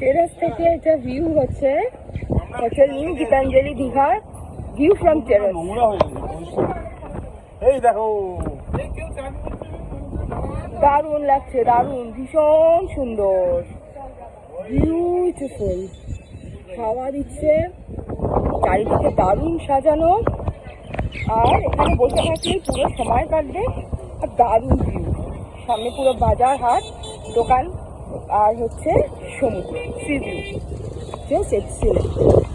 টেরাস থেকে এটা ভিউ হচ্ছে হোটেল নিউ গীতাঞ্জলি দীঘার ভিউ ফ্রম টেরাস। এই দেখো দারুণ লাগছে, দারুণ, ভীষণ সুন্দর, বিউটিফুল। হাওয়া দিচ্ছে, চারিদিকে দারুণ সাজানো, আর এখানে বসে থাকলে পুরো সময় কাটবে। আর দারুণ ভিউ, সামনে পুরো বাজার হাট দোকান আর হচ্ছে সমুদ্র, সি ভিউ, জাস্ট এক্সিলেন্ট।